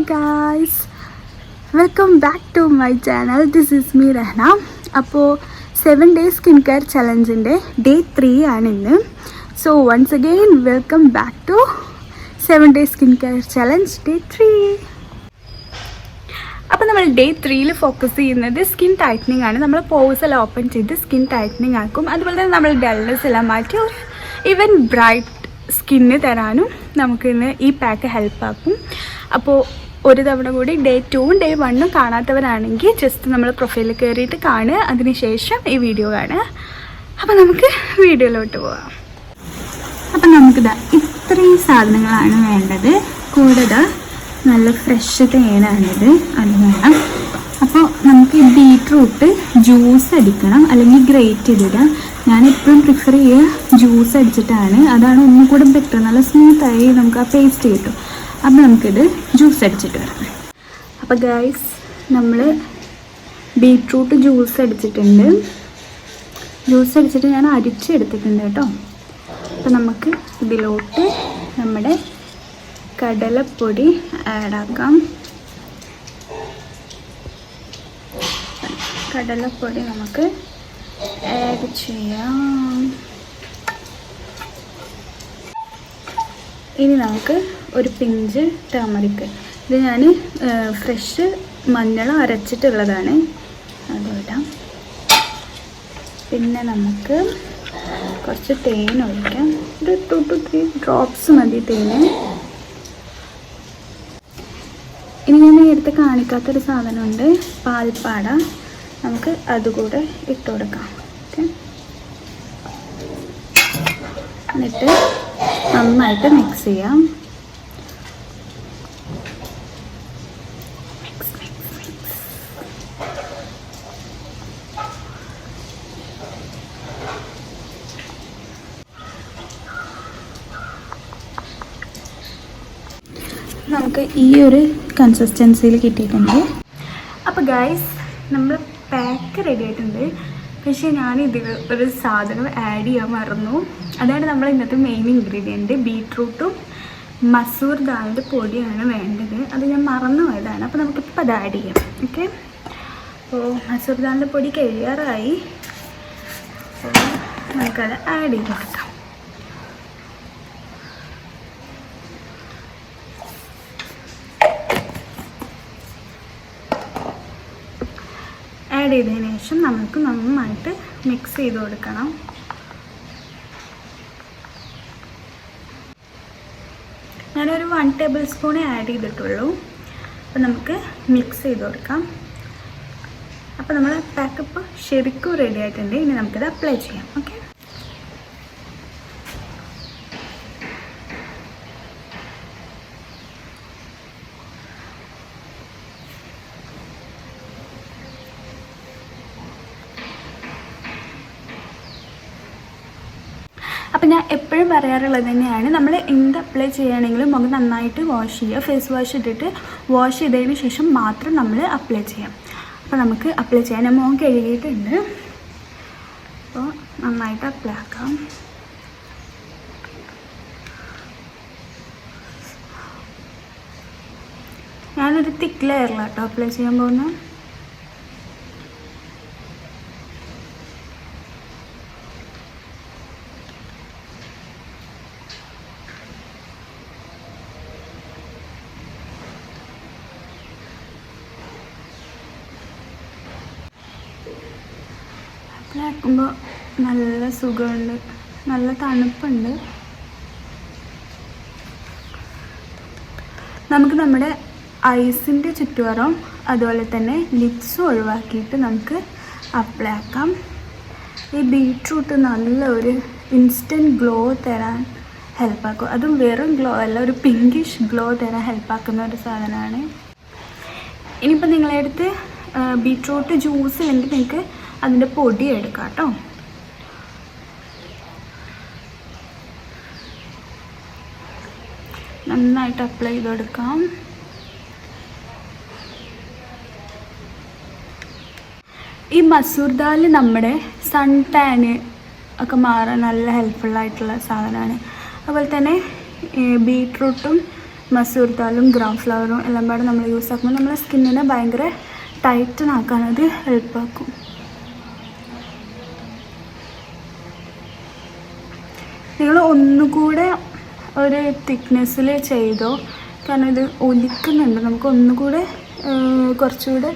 Guys, welcome back to my channel. This is me Rahna. അപ്പോൾ 7 days skin care ചലഞ്ചിൻ്റെ day 3 ആണ് ഇന്ന്. So once again welcome back to 7 days skin care challenge day 3. അപ്പോൾ നമ്മൾ day 3 focus ചെയ്യുന്നത് skin tightening ആണ്. നമ്മൾ pores എല്ലാം ഓപ്പൺ ചെയ്ത് സ്കിൻ ടൈറ്റനിങ് ആക്കും. അതുപോലെ തന്നെ നമ്മൾ ഡൾനെസ് എല്ലാം മാറ്റി ഒരു ഈവൻ ബ്രൈറ്റ് സ്കിന്ന് തരാനും നമുക്കിന്ന് ഈ പാക്ക് ഹെൽപ്പാക്കും. അപ്പോൾ ഒരു തവണ കൂടി ഡേ 2ഉം ഡേ 1ഉം കാണാത്തവരാണെങ്കിൽ ജസ്റ്റ് നമ്മൾ പ്രൊഫൈലിൽ കയറിയിട്ട് കാണുക, അതിനുശേഷം ഈ വീഡിയോ കാണുക. അപ്പോൾ നമുക്ക് വീഡിയോയിലോട്ട് പോകാം. അപ്പം നമുക്കിതാ ഇത്രയും സാധനങ്ങളാണ് വേണ്ടത്. കൂടാതെ നല്ല ഫ്രഷ് തേനാണിത്, അത് വേണം. അപ്പോൾ നമുക്ക് ഈ ബീട്രൂട്ട് ജ്യൂസ് അടിക്കണം, അല്ലെങ്കിൽ ഗ്രേറ്റ് ചെയ്തിടാം. ഞാനെപ്പോഴും പ്രിഫർ ചെയ്യുക ജ്യൂസ് അടിച്ചിട്ടാണ്, അതാണ് ഒന്നും കൂടെ ബെറ്റർ. നല്ല സ്മൂത്തായി നമുക്ക് ആ പേസ്റ്റ് കിട്ടും. അപ്പോൾ നമുക്കിത് ജ്യൂസ് അടിച്ചിട്ട് വരാം. അപ്പോൾ ഗൈസ്, നമ്മൾ ബീട്രൂട്ട് ജ്യൂസ് അടിച്ചിട്ടുണ്ട്. ജ്യൂസ് അടിച്ചിട്ട് ഞാൻ അരിച്ചെടുത്തിട്ടുണ്ട് കേട്ടോ. അപ്പോൾ നമുക്ക് ഇതിലോട്ട് നമ്മുടെ കടലപ്പൊടി ആഡാക്കാം. കടലപ്പൊടി നമുക്ക് ആഡ് ചെയ്യാം. ഇനി നമുക്ക് ഒരു പിഞ്ച് ടർമറിക്ക്, ഇത് ഞാൻ ഫ്രഷ് മഞ്ഞൾ അരച്ചിട്ടുള്ളതാണ്, അതിടാം. പിന്നെ നമുക്ക് കുറച്ച് തേൻ ഒഴിക്കാം. ഒരു 2 to 3 ഡ്രോപ്സ് മതി തേന്. ഇനി ഞാൻ നേരത്തെ കാണിക്കാത്തൊരു സാധനമുണ്ട്, പാൽപ്പാട. നമുക്ക് അതുകൂടെ ഇട്ട് കൊടുക്കാം. ഓക്കെ, എന്നിട്ട് നന്നായിട്ട് മിക്സ് ചെയ്യാം. നമുക്ക് ഈ ഒരു കൺസിസ്റ്റൻസിയിൽ കിട്ടിയിട്ടുണ്ട്. അപ്പോൾ ഗൈസ്, നമ്മൾ പാക്ക് റെഡി ആയിട്ടുണ്ട്. പക്ഷേ ഞാനിതിൽ ഒരു സാധനം ആഡ് ചെയ്യാൻ മറന്നു. അതാണ് നമ്മൾ ഇന്നത്തെ മെയിൻ ഇൻഗ്രീഡിയൻറ്റ്. ബീട്രൂട്ടും മസൂർ ദാലിൻ്റെ പൊടിയാണ് വേണ്ടത്. അത് ഞാൻ മറന്നു പോയതാണ്. അപ്പോൾ നമുക്കിപ്പോൾ അത് ആഡ് ചെയ്യാം. ഓക്കെ, അപ്പോൾ മസൂർ ദാലിൻ്റെ പൊടി കഴിയാറായി. അപ്പോൾ നമുക്കത് ആഡ് ചെയ്ത് കൊടുക്കാം. ആഡ് ചെയ്തതിന് ശേഷം നമുക്ക് നന്നായിട്ട് മിക്സ് ചെയ്ത് കൊടുക്കണം. ഞാനൊരു 1 tablespoon ആഡ് ചെയ്തിട്ടുള്ളൂ. അപ്പോൾ നമുക്ക് മിക്സ് ചെയ്ത് കൊടുക്കാം. അപ്പോൾ നമ്മൾ പാക്ക് ഇപ്പോൾ ശരിക്കും റെഡി ആയിട്ടുണ്ട്. ഇനി നമുക്കത് അപ്ലൈ ചെയ്യാം. ഓക്കെ, അപ്പം ഞാൻ എപ്പോഴും പറയാറുള്ളത് തന്നെയാണ്, നമ്മൾ എന്ത് അപ്ലൈ ചെയ്യുകയാണെങ്കിലും മുഖം നന്നായിട്ട് വാഷ് ചെയ്യുക. ഫേസ് വാഷ് ഇട്ടിട്ട് വാഷ് ചെയ്തതിന് ശേഷം മാത്രം നമ്മൾ അപ്ലൈ ചെയ്യാം. അപ്പോൾ നമുക്ക് അപ്ലൈ ചെയ്യാൻ ഞാൻ മുഖം കഴുകിയിട്ടുണ്ട്. അപ്പോൾ നന്നായിട്ട് അപ്ലൈ ആക്കാം. ഞാനൊരു തിക്ക് ലെയറിലാട്ടോ അപ്ലൈ ചെയ്യാൻ പോകുന്നത്. ആക്കുമ്പോൾ നല്ല സുഖമുണ്ട്, നല്ല തണുപ്പുണ്ട്. നമുക്ക് നമ്മുടെ ഐസിൻ്റെ ചുറ്റുവറം അതുപോലെ തന്നെ ലിപ്സും ഒഴിവാക്കിയിട്ട് നമുക്ക് അപ്ലൈ ആക്കാം. ഈ ബീട്രൂട്ട് നല്ലൊരു ഇൻസ്റ്റൻറ്റ് ഗ്ലോ തരാൻ ഹെൽപ്പാക്കും. അതും വെറും ഗ്ലോ അല്ല, ഒരു പിങ്കിഷ് ഗ്ലോ തരാൻ ഹെൽപ്പാക്കുന്ന ഒരു സാധനമാണ്. ഇനിയിപ്പോൾ നിങ്ങളുടെ അടുത്ത് ബീട്രൂട്ട് ജ്യൂസ് ഇല്ലെങ്കിൽ നിങ്ങൾക്ക് അതിൻ്റെ പൊടി എടുക്കാം കേട്ടോ. നന്നായിട്ട് അപ്ലൈ ചെയ്ത് കൊടുക്കാം. ഈ മസൂർ ദാൽ നമ്മുടെ സൺ ടാന് ഒക്കെ മാറാൻ നല്ല ഹെൽപ്ഫുള്ളായിട്ടുള്ള സാധനമാണ്. അതുപോലെ തന്നെ ബീട്രൂട്ടും മസൂർ ദാലും ഗ്രാം ഫ്ലവറും എല്ലാം പാടെ നമ്മൾ യൂസ് ആക്കുമ്പോൾ നമ്മളെ സ്കിന്നിനെ ഭയങ്കര ടൈറ്റനാക്കാൻ അത് ഹെൽപ്പാക്കും. നിങ്ങൾ ഒന്നുകൂടെ ഒരു തിക്നെസ്സിൽ ചെയ്തോ, കാരണം ഇത് ഒലിക്കുന്നുണ്ട്. നമുക്ക് ഒന്നുകൂടെ കുറച്ചുകൂടെ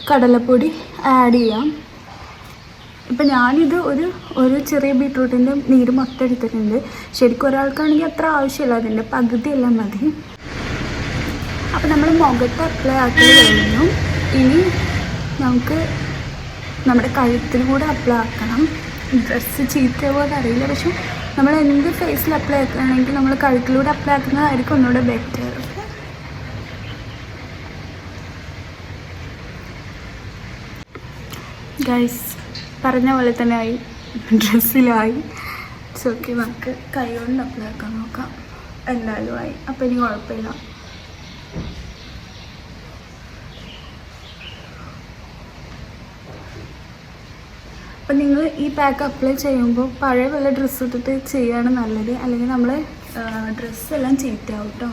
കടലപ്പൊടി ആഡ് ചെയ്യാം. ഇപ്പം ഞാനിത് ഒരു ചെറിയ ബീട്രൂട്ടിൻ്റെ നീര് മൊത്തം എടുത്തിട്ടുണ്ട്. ശരിക്കും ഒരാൾക്കാണെങ്കിൽ അത്ര ആവശ്യമില്ല, അതിൻ്റെ പകുതിയെല്ലാം മതി. അപ്പോൾ നമ്മൾ മുഖത്ത് അപ്ലൈ ആക്കി കഴിഞ്ഞു. ഇനി നമുക്ക് നമ്മുടെ കഴുത്തിൽ കൂടെ അപ്ലൈ ആക്കണം. ഡ്രസ്സ് ചീത്തയാവുമെന്ന് അറിയില്ല, പക്ഷെ നമ്മൾ എന്ത് ഫേസിൽ അപ്ലൈ ആക്കുകയാണെങ്കിൽ നമ്മൾ കഴുത്തിലൂടെ അപ്ലൈ ആക്കുന്നതായിരിക്കും ഒന്നുകൂടെ ബെറ്റർ. ഗൈസ് പറഞ്ഞ പോലെ തന്നെ ആയി, ഡ്രസ്സിലായി. ഓക്കെ, നമുക്ക് കൈ കൊണ്ട് അപ്ലൈ ആക്കാൻ നോക്കാം. എന്തായാലും ആയി, അപ്പം ഇനി കുഴപ്പമില്ല. അപ്പം നിങ്ങൾ ഈ പാക്ക് അപ്ലൈ ചെയ്യുമ്പോൾ പഴയ വല്ല ഡ്രസ്സ് ഇട്ടിട്ട് ചെയ്യുകയാണ് നല്ലത്, അല്ലെങ്കിൽ നമ്മൾ ഡ്രസ്സെല്ലാം ചീത്തയാവും കേട്ടോ.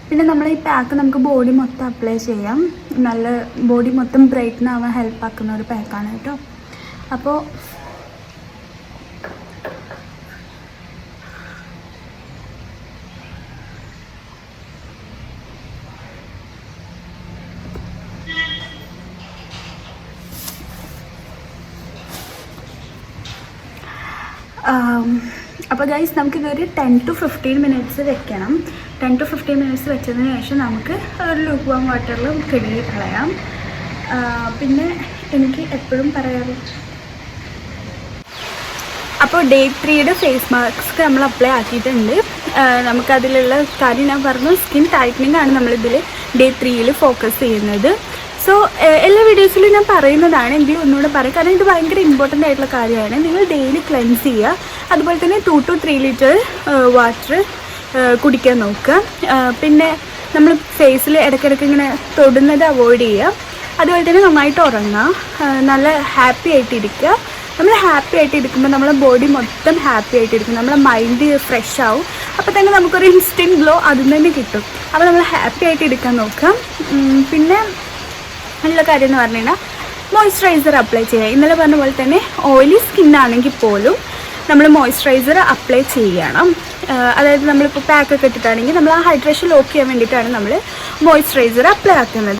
പിന്നെ നമ്മൾ ഈ പാക്ക് നമുക്ക് ബോഡി മൊത്തം അപ്ലൈ ചെയ്യാം. നല്ല ബോഡി മൊത്തം ബ്രൈറ്റൻ ആവാൻ ഹെൽപ്പാക്കുന്ന ഒരു പാക്കാണ് കേട്ടോ. അപ്പോൾ അപ്പോൾ ഗൈസ് നമുക്കിതൊരു 10 to 15 minutes വെക്കണം. 10 to 15 minutes വെച്ചതിന് ശേഷം നമുക്ക് ഒരു ലൂക്ക് വാം വാട്ടറിൽ കഴുകി കളയാം. പിന്നെ എനിക്ക് എപ്പോഴും പറയാറ്, അപ്പോൾ ഡേ 3യുടെ ഫേസ് മാസ്ക് നമ്മൾ അപ്ലൈ ആക്കിയിട്ടുണ്ട്. നമുക്കതിലുള്ള കാര്യം ഞാൻ പറഞ്ഞു, സ്കിൻ ടൈറ്റനിങ് ആണ് നമ്മളിതിൽ ഡേ 3യിൽ ഫോക്കസ് ചെയ്യുന്നത്. സോ എല്ലാ വീഡിയോസിലും ഞാൻ പറയുന്നതാണ്, എങ്കിലും ഒന്നുകൂടെ പറയും, കാരണം ഇത് ഭയങ്കര ഇമ്പോർട്ടൻ്റ് ആയിട്ടുള്ള കാര്യമാണ്. നിങ്ങൾ ഡെയിലി ക്ലെൻസ് ചെയ്യുക, അതുപോലെ തന്നെ 2 to 3 ലിറ്റർ വാട്ടർ കുടിക്കാൻ നോക്കുക. പിന്നെ നമ്മൾ ഫേസിൽ ഇടയ്ക്കിടയ്ക്ക് ഇങ്ങനെ തൊടുന്നത് അവോയ്ഡ് ചെയ്യുക. അതുപോലെ തന്നെ നന്നായിട്ട് ഉറങ്ങുക, നല്ല ഹാപ്പി ആയിട്ടിരിക്കുക. നമ്മൾ ഹാപ്പി ആയിട്ട് ഇരിക്കുമ്പോൾ നമ്മളെ ബോഡി മൊത്തം ഹാപ്പി ആയിട്ടിരിക്കും, നമ്മളെ മൈൻഡ് ഫ്രഷ് ആവും. അപ്പോൾ തന്നെ നമുക്കൊരു ഇൻസ്റ്റൻറ്റ് ഗ്ലോ അതിൽ തന്നെ കിട്ടും. അപ്പോൾ നമ്മൾ ഹാപ്പി ആയിട്ട് ഇരിക്കാൻ നോക്കുക. പിന്നെ ഉള്ള കാര്യം എന്ന് പറഞ്ഞു കഴിഞ്ഞാൽ മോയ്സ്ചറൈസർ അപ്ലൈ ചെയ്യുക. ഇന്നലെ പറഞ്ഞ പോലെ തന്നെ ഓയിലി സ്കിന്നാണെങ്കിൽ പോലും നമ്മൾ മോയ്സ്ചറൈസർ അപ്ലൈ ചെയ്യണം. അതായത് നമ്മളിപ്പോൾ പാക്കൊക്കെ ഇട്ടിട്ടാണെങ്കിൽ നമ്മൾ ആ ഹൈഡ്രേഷൻ ലോക്ക് ചെയ്യാൻ വേണ്ടിയിട്ടാണ് നമ്മൾ മോയ്സ്ചറൈസർ അപ്ലൈ ആക്കുന്നത്.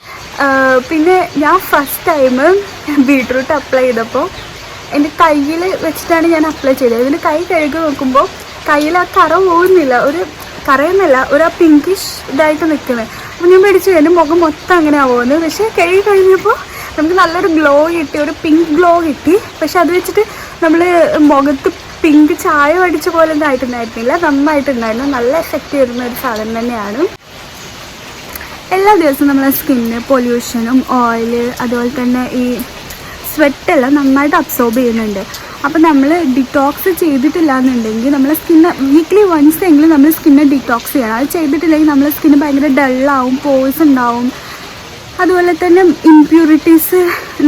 പിന്നെ ഞാൻ ഫസ്റ്റ് ടൈം ബീട്രൂട്ട് അപ്ലൈ ചെയ്തപ്പോൾ എൻ്റെ കയ്യിൽ വെച്ചിട്ടാണ് ഞാൻ അപ്ലൈ ചെയ്തത്. ഇതിന് കൈ കഴുകി നോക്കുമ്പോൾ കയ്യിൽ ആ കറ പോകുന്നില്ല, ഒരു കറയൊന്നുമില്ല, ഒരു ആ പിങ്കിഷ് ഇതായിട്ട് നിൽക്കുന്നത്. അപ്പോൾ ഞാൻ മേടിച്ചു, എൻ്റെ മുഖം മൊത്തം അങ്ങനെ ആവുമെന്ന്. പക്ഷേ കഴുകി കഴിഞ്ഞപ്പോൾ നമുക്ക് നല്ലൊരു ഗ്ലോ കിട്ടി, ഒരു പിങ്ക് ഗ്ലോ കിട്ടി. പക്ഷെ അത് വെച്ചിട്ട് നമ്മൾ മുഖത്ത് പിങ്ക് ചായ അടിച്ച പോലെ ഒന്നും ആയിട്ടുണ്ടായിരുന്നില്ല, നന്നായിട്ടുണ്ടായിരുന്നു. നല്ല എഫക്റ്റ് വരുന്ന ഒരു സാധനം തന്നെയാണ്. എല്ലാ ദിവസവും നമ്മളെ സ്കിന്ന് പൊല്യൂഷനും ഓയിൽ അതുപോലെ തന്നെ ഈ സ്വെറ്റെല്ലാം നന്നായിട്ട് അബ്സോർബ് ചെയ്യുന്നുണ്ട്. അപ്പോൾ നമ്മൾ ഡിറ്റോക്സ് ചെയ്തിട്ടില്ല എന്നുണ്ടെങ്കിൽ നമ്മളെ സ്കിന്ന് വീക്ക്ലി വൺസ് എങ്കിലും നമ്മൾ സ്കിന്നെ ഡിറ്റോക്സ് ചെയ്യണം. അത് ചെയ്തിട്ടില്ലെങ്കിൽ നമ്മളെ സ്കിന്ന് ഭയങ്കര ഡള്ളാവും, പോഴ്സ് ഉണ്ടാവും, അതുപോലെ തന്നെ ഇംപ്യൂരിറ്റീസ്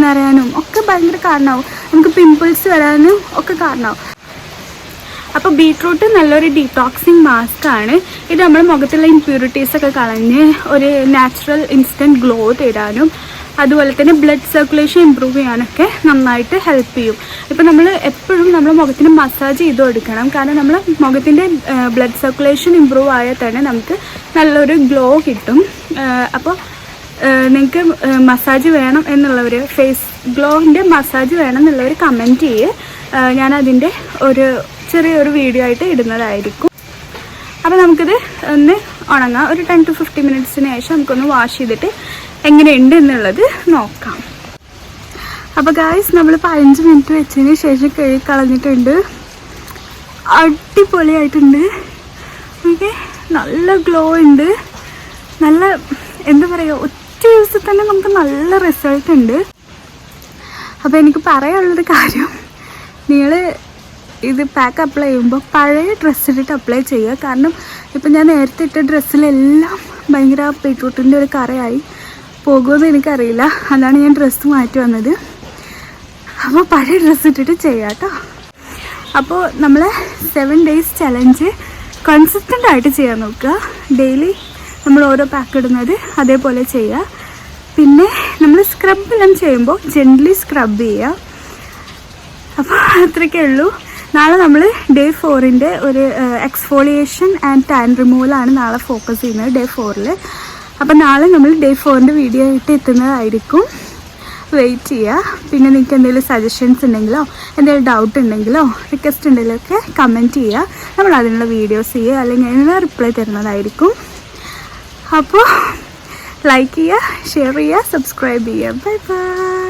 നിറയാനും ഒക്കെ ഭയങ്കര കാരണമാവും. നമുക്ക് പിമ്പിൾസ് വരാനും ഒക്കെ കാരണമാവും. അപ്പോൾ ബീട്രൂട്ട് നല്ലൊരു ഡീടോക്സിങ് മാസ്ക് ആണ്. ഇത് നമ്മുടെ മുഖത്തുള്ള ഇംപ്യൂരിറ്റീസൊക്കെ കളഞ്ഞ് ഒരു നാച്ചുറൽ ഇൻസ്റ്റൻറ്റ് ഗ്ലോ തരാനും അതുപോലെ തന്നെ ബ്ലഡ് സർക്കുലേഷൻ ഇമ്പ്രൂവ് ചെയ്യാനൊക്കെ നന്നായിട്ട് ഹെൽപ്പ് ചെയ്യും. ഇപ്പോൾ നമ്മൾ എപ്പോഴും നമ്മുടെ മുഖത്തിന് മസാജ് ചെയ്ത് കൊടുക്കണം, കാരണം നമ്മൾ മുഖത്തിൻ്റെ ബ്ലഡ് സർക്കുലേഷൻ ഇമ്പ്രൂവ് ആയാൽ തന്നെ നമുക്ക് നല്ലൊരു ഗ്ലോ കിട്ടും. അപ്പോൾ നിങ്ങൾക്ക് മസാജ് വേണം എന്നുള്ളവർ, ഫേസ് ഗ്ലോവിൻ്റെ മസാജ് വേണം എന്നുള്ളവർ കമൻറ്റ് ചെയ്യുക. ഞാനതിൻ്റെ ഒരു ചെറിയൊരു വീഡിയോ ആയിട്ട് ഇടുന്നതായിരിക്കും. അപ്പോൾ നമുക്കിത് ഒന്ന് ഉണങ്ങാം. ഒരു 10 to 15 മിനിറ്റ്സിന് ശേഷം നമുക്കൊന്ന് വാഷ് ചെയ്തിട്ട് എങ്ങനെയുണ്ട് എന്നുള്ളത് നോക്കാം. അപ്പോൾ ഗായ്സ് നമ്മൾ 15 മിനിറ്റ് വെച്ചതിന് ശേഷം കഴുകി കളഞ്ഞിട്ടുണ്ട്. അടിപൊളിയായിട്ടുണ്ട്. ഓക്കെ, നല്ല ഗ്ലോ ഉണ്ട്. നല്ല എന്താ പറയുക, ഒറ്റ ദിവസത്തിൽ തന്നെ നമുക്ക് നല്ല റിസൾട്ട് ഉണ്ട്. അപ്പോൾ എനിക്ക് പറയാനുള്ളൊരു കാര്യം, നിങ്ങൾ ഇത് പാക്ക് അപ്ലൈ ചെയ്യുമ്പോൾ പഴയ ഡ്രസ്സിലിട്ട് അപ്ലൈ ചെയ്യുക. കാരണം ഇപ്പം ഞാൻ നേരത്തെ ഇട്ട ഡ്രസ്സിലെല്ലാം ഭയങ്കര ബീട്രൂട്ടിൻ്റെ ഒരു കറയായി പോകുമെന്ന് എനിക്കറിയില്ല. അതാണ് ഞാൻ ഡ്രസ്സ് മാറ്റി വന്നത്. അപ്പോൾ പഴയ ഡ്രസ്സ് ഇട്ടിട്ട് ചെയ്യാം കേട്ടോ. അപ്പോൾ നമ്മൾ 7 days ചലഞ്ച് കൺസിസ്റ്റൻ്റ് ആയിട്ട് ചെയ്യാൻ നോക്കുക. ഡെയിലി നമ്മൾ ഓരോ പാക്ക് ഇടുന്നത് അതേപോലെ ചെയ്യുക. പിന്നെ നമ്മൾ സ്ക്രബെല്ലാം ചെയ്യുമ്പോൾ ജെൻ്റലി സ്ക്രബ് ചെയ്യുക. അപ്പോൾ അത്രയ്ക്കേ ഉള്ളൂ. നാളെ നമ്മൾ ഡേ 4ൻ്റെ ഒരു എക്സ്ഫോളിയേഷൻ ആൻഡ് ടാൻ റിമൂവലാണ് നാളെ ഫോക്കസ് ചെയ്യുന്നത്, ഡേ 4. അപ്പോൾ നാളെ നമ്മൾ ഡേ 4ൻ്റെ വീഡിയോ ആയിട്ട് എത്തുന്നതായിരിക്കും. വെയിറ്റ് ചെയ്യുക. പിന്നെ നിങ്ങൾക്ക് എന്തെങ്കിലും സജഷൻസ് ഉണ്ടെങ്കിലോ എന്തെങ്കിലും ഡൗട്ട് ഉണ്ടെങ്കിലോ റിക്വസ്റ്റ് ഉണ്ടെങ്കിലൊക്കെ കമൻറ്റ് ചെയ്യുക. നമ്മൾ അതിനുള്ള വീഡിയോസ് ചെയ്യുക, അല്ലെങ്കിൽ അതിനുള്ള റിപ്ലൈ തരുന്നതായിരിക്കും. അപ്പോൾ ലൈക്ക് ചെയ്യുക, ഷെയർ ചെയ്യുക, സബ്സ്ക്രൈബ് ചെയ്യുക. Bye bye.